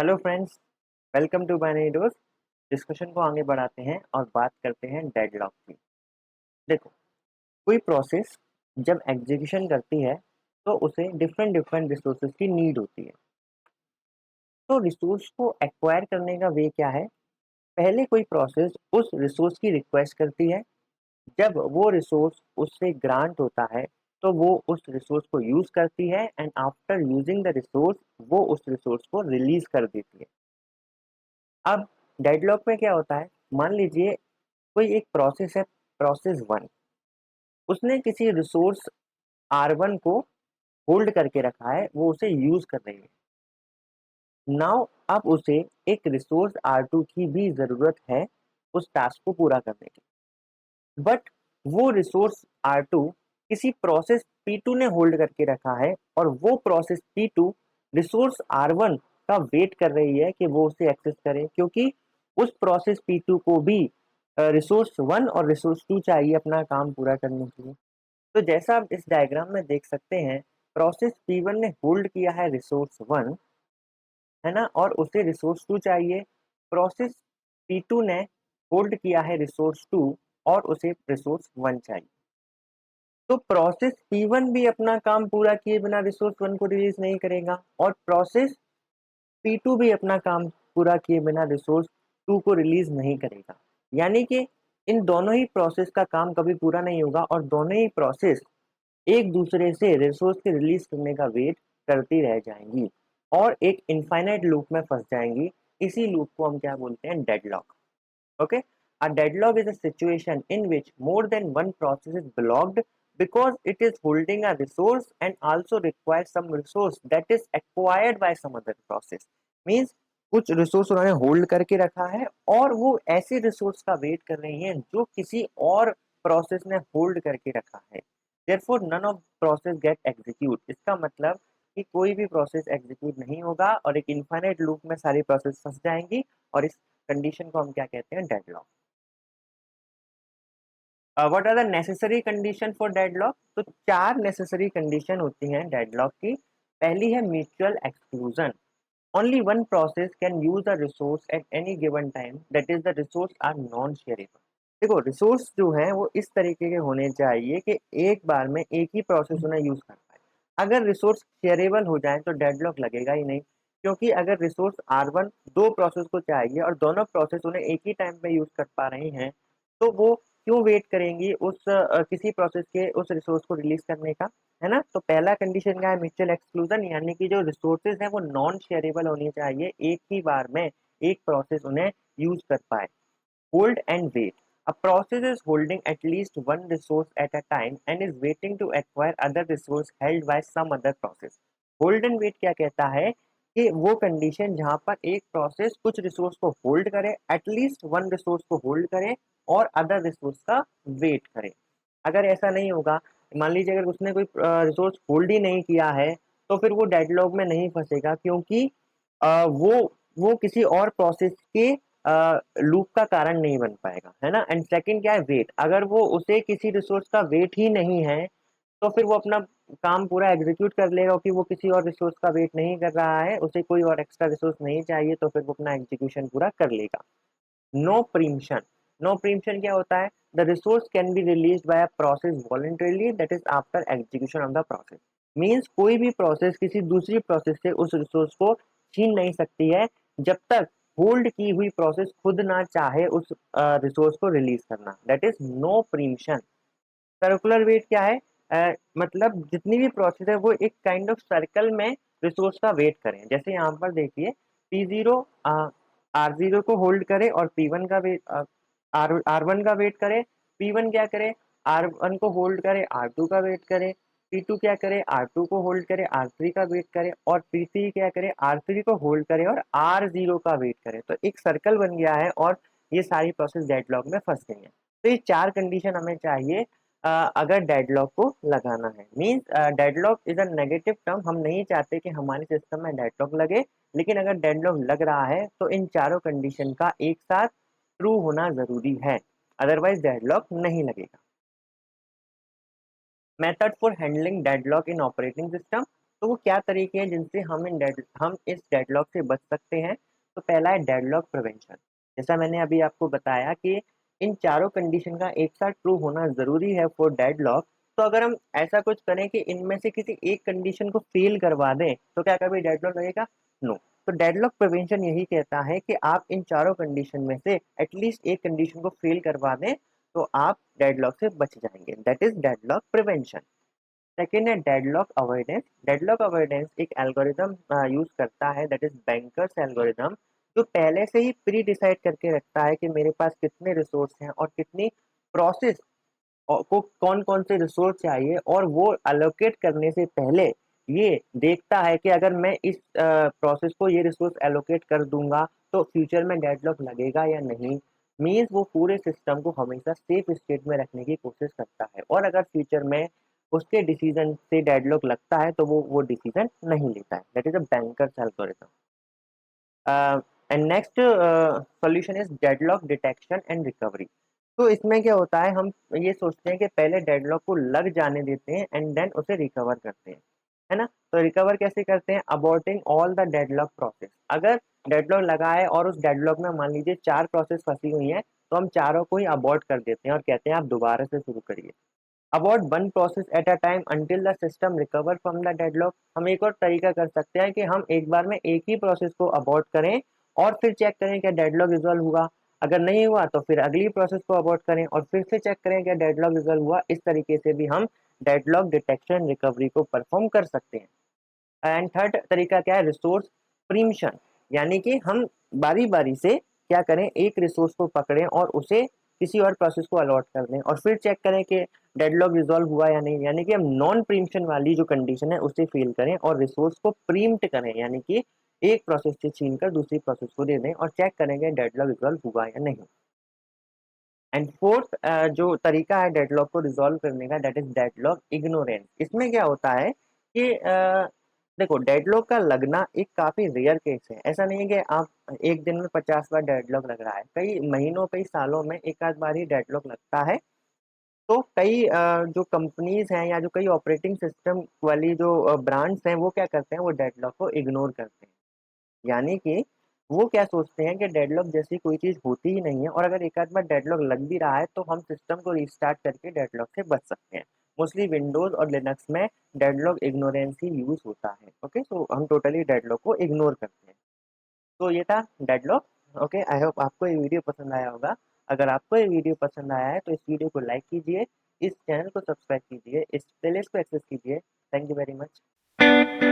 Hello friends, welcome to binary dose. Discussion को आगे बढ़ाते हैं और बात करते हैं डेडलॉक की। देखो, कोई प्रोसेस जब एग्जीक्यूशन करती है तो उसे डिफरेंट डिफरेंट रिसोर्सेज की नीड होती है। तो रिसोर्स को एक्वायर करने का वे क्या है? पहले कोई प्रोसेस उस रिसोर्स की रिक्वेस्ट करती है। जब वो रिसोर्स उससे ग्रांट होता है तो वो उस रिसोर्स को यूज करती है and after using the resource वो उस रिसोर्स को रिलीज कर देती है। अब डेडलॉक में क्या होता है? मान लीजिए कोई एक प्रोसेस है, प्रोसेस वन, उसने किसी रिसोर्स R1 को होल्ड करके रखा है, वो उसे यूज कर रही है। नाउ अब उसे एक रिसोर्स R2 की भी जरूरत है उस टास्क को पूरा करने की। बट वो रिसोर्स R2 किसी प्रोसेस P2 ने होल्ड करके रखा है और वो प्रोसेस P2 रिसोर्स R1 का वेट कर रही है कि वो उसे एक्सेस करे, क्योंकि उस प्रोसेस P2 को भी रिसोर्स 1 और रिसोर्स 2 चाहिए अपना काम पूरा करने के लिए। तो जैसा आप इस डायग्राम में देख सकते हैं, प्रोसेस P1 ने होल्ड किया है रिसोर्स 1, है ना, और उसे रिसोर्स 2 चाहिए। प्रोसेस P2 ने होल्ड किया है रिसोर्स 2 और उसे रिसोर्स 1 चाहिए। तो प्रोसेस P1 भी अपना काम पूरा किए बिना रिसोर्स 1 को रिलीज नहीं करेगा और प्रोसेस P2 भी अपना काम पूरा किए बिना रिसोर्स 2 को रिलीज नहीं करेगा। यानी कि इन दोनों ही प्रोसेस का काम कभी पूरा नहीं होगा और दोनों ही प्रोसेस एक दूसरे से रिसोर्स के रिलीज करने का वेट करती रह जाएंगी और एक इनफाइनाइट लूप में फंस जाएंगी। इसी लूप को हम क्या बोलते हैं? Deadlock. Okay, a deadlock is a situation in which more than one process is blocked because it is holding a resource and also requires some resource that is acquired by some other process. Means कुछ resource उन्होंने hold करके रखा है और वो ऐसे resource का wait कर रही हैं जो किसी और प्रोसेस ने होल्ड करके रखा है। Therefore, none of process get execute. इसका मतलब कि कोई भी प्रोसेस एग्जीक्यूट नहीं होगा और एक इनफाइनाइट लूप में सारी प्रोसेस फंस जाएंगी और इस कंडीशन को हम क्या कहते हैं? Deadlock. What are the necessary condition for deadlock? तो चार नेसेसरी कंडीशन होती हैं डेडलॉक की। पहली है mutual exclusion. Only one process can use a resource at any given time, that is the resource are non shareable. देखो, resource जो है वो इस तरीके के होने चाहिए कि एक बार में एक ही प्रोसेस उन्हें यूज कर पाए। अगर रिसोर्स शेयरेबल हो जाए तो डेडलॉक लगेगा ही नहीं, क्योंकि अगर रिसोर्स R1 दो प्रोसेस को चाहिए और दोनों प्रोसेस उन्हें एक ही टाइम पे यूज कर पा रही हैं, तो वो क्यों वेट करेंगी उस किसी प्रोसेस के उस रिसोर्स को रिलीज करने का? है ना। तो पहला कंडीशन क्या है? म्यूचुअल एक्सक्लूजन, यानी कि जो रिसोर्सेज है वो नॉन शेयरेबल होनी चाहिए, एक ही बार में एक प्रोसेस उन्हें यूज कर पाए। Hold and wait. A process is holding at least one resource at a time and is waiting to acquire other resource held by some other process. Hold and wait क्या कहता है कि वो condition जहां पर एक प्रोसेस कुछ resource को होल्ड करे, एटलीस्ट वन रिसोर्स को होल्ड करे और अदर रिसोर्स का वेट करे। अगर ऐसा नहीं होगा, मान लीजिए अगर उसने कोई रिसोर्स होल्ड ही नहीं किया है, तो फिर वो डेडलॉक में नहीं फंसेगा, क्योंकि वो किसी और प्रोसेस के लूप का कारण नहीं बन पाएगा, है ना। एंड सेकंड क्या है? वेट। अगर वो उसे किसी रिसोर्स का वेट ही नहीं है तो फिर वो अपना काम पूरा एग्जीक्यूट कर लेगा, कि वो किसी और रिसोर्स का वेट नहीं कर रहा है, उसे कोई और एक्स्ट्रा रिसोर्स नहीं चाहिए, तो फिर वो अपना एग्जीक्यूशन पूरा कर लेगा। नो प्रीम्पशन। नो प्रीम्पशन क्या होता है? The resource can be released by a process voluntarily, that is after execution of the process. Means कोई भी प्रोसेस किसी दूसरी प्रोसेस से उस रिसोर्स को छीन नहीं सकती है जब तक होल्ड की हुई प्रोसेस खुद ना चाहे उस रिसोर्स को रिलीज करना। That is no preemption. Circular wait क्या है? मतलब जितनी भी प्रोसेस है वो एक काइंड ऑफ सर्कल में रिसोर्स का वेट करें। जैसे यहाँ पर देखिए, P0 R0 को होल्ड करे और P1 का वेट R1 का वेट करे। P1 क्या करे? R1 को होल्ड करे, R2 का वेट करे। P2 क्या करे? R2 को होल्ड करे, R3 का वेट करे और P3 क्या करे? R3 को होल्ड करे और R0 का वेट करे। तो एक सर्कल बन गया है और ये सारी प्रोसेस डेडलॉक में फंस गई है। तो ये चार कंडीशन हमें चाहिए अगर डेडलॉक को लगाना है। Means deadlock is a negative term, हम नहीं चाहते कि हमारे सिस्टम में डेडलॉक लगे, लेकिन अगर डेडलॉक लग रहा है तो इन चारों कंडीशन का एक साथ ट्रू होना जरूरी है, अदरवाइज डेडलॉक नहीं लगेगा। Method for handling deadlock in operating system. तो वो क्या तरीके हैं जिनसे हम इस डेडलॉक से बच सकते हैं। तो पहला है डेडलॉक प्रिवेंशन। जैसा मैंने अभी आपको बताया कि इन चारों कंडीशन का एक साथ ट्रू होना ज़रूरी है फॉर डेडलॉक। तो अगर हम ऐसा कुछ करें कि इनमें से किसी एक कंडीशन को फेल करवा दें तो क्या कभी डेडलॉक लगेगा? नो। तो डेडलॉक प्रिवेंशन यही कहता है कि आप इन चारों कंडीशन में से एटलीस्ट एक कंडीशन को फेल करवा दें तो आप डेडलॉक से बच जाएंगे। That is deadlock prevention. Second है डेडलॉक अवॉइडेंस। डेडलॉक अवॉइडेंस एक एल्गोरिदम यूज करता है, दैट इज बैंकर्स एल्गोरिदम, जो पहले से ही प्री डिसाइड करके रखता है कि मेरे पास कितने रिसोर्स हैं और कितनी प्रोसेस को कौन कौन से रिसोर्स चाहिए, और वो एलोकेट करने से पहले ये देखता है कि अगर मैं इस प्रोसेस को ये रिसोर्स एलोकेट कर दूंगा तो फ्यूचर में डेडलॉक लगेगा या नहीं। मीन्स वो पूरे सिस्टम को हमेशा सेफ स्टेट में रखने की कोशिश करता है, और अगर फ्यूचर में उसके डिसीजन से डेडलॉक लगता है तो वो डिसीजन नहीं लेता है। That is a bankers algorithm. And next solution is deadlock detection and recovery. तो इसमें क्या होता है, हम ये सोचते हैं कि पहले डेडलॉक को लग जाने देते हैं एंड देन उसे रिकवर करते हैं, है ना। तो रिकवर कैसे करते हैं? अबॉर्टिंग ऑल द डेडलॉक प्रोसेस। अगर डेडलॉक लगा है और उस डेडलॉक में मान लीजिए 4 प्रोसेस फंसी हुई हैं, तो हम चारों को ही अबॉर्ट कर देते हैं और कहते हैं आप दोबारा से शुरू करिए। Abort one process at a time until the system recover from the deadlock. हम एक और तरीका कर सकते हैं कि हम एक बार में एक ही प्रोसेस को अबॉर्ट करें और फिर चेक करें क्या डेडलॉक रिजॉल्व हुआ। अगर नहीं हुआ तो फिर अगली प्रोसेस को अबॉर्ट करें और फिर से चेक करें क्या डेडलॉक रिजॉल्व हुआ। इस तरीके से भी हम डेडलॉक डिटेक्शन रिकवरी को परफॉर्म कर सकते हैं। एंड थर्ड तरीका क्या है? रिसोर्स प्रीम्पशन। यानी कि हम बारी बारी से क्या करें, एक रिसोर्स को पकड़ें और उसे किसी और प्रोसेस को अलॉट कर दें और फिर चेक करें कि डेडलॉक रिजॉल्व हुआ या नहीं। यानी कि हम नॉन प्रीम्पशन वाली जो कंडीशन है उसे फेल करें और रिसोर्स को प्रीम्प्ट करें, यानी कि एक प्रोसेस से छीन कर दूसरी प्रोसेस को दे दें और चेक करेंगे डेडलॉक रिजॉल्व हुआ या नहीं। एंड फोर्थ जो तरीका है डेडलॉक को रिजॉल्व करने का, दैट इज डेडलॉक इग्नोरेंस। इसमें क्या होता है कि देखो, डेडलॉक का लगना एक काफी रेयर केस है। ऐसा नहीं है कि आप एक दिन में 50 बार डेडलॉक लग रहा है। कई महीनों कई सालों में एक आध बार ही डेडलॉक लगता है। तो कई जो कंपनीज हैं या जो कई ऑपरेटिंग सिस्टम वाली जो ब्रांड्स हैं वो क्या करते हैं, वो डेडलॉक को इग्नोर करते हैं। यानी कि वो क्या सोचते हैं कि डेडलॉक जैसी कोई चीज़ होती ही नहीं है, और अगर एक आध बार डेडलॉक लग भी रहा है तो हम सिस्टम को रीस्टार्ट करके डेडलॉक से बच सकते हैं। मोस्टली विंडोज और लिनक्स में डेडलॉक इग्नोरेंस ही यूज होता है। ओके, तो हम टोटली डेडलॉक को इग्नोर करते हैं। तो ये था डेडलॉक। ओके, आई होप आपको ये वीडियो पसंद आया होगा। अगर आपको ये वीडियो पसंद आया है तो इस वीडियो को लाइक कीजिए, इस चैनल को सब्सक्राइब कीजिए, इस प्लेलिस्ट को एक्सेस कीजिए। Thank you very much.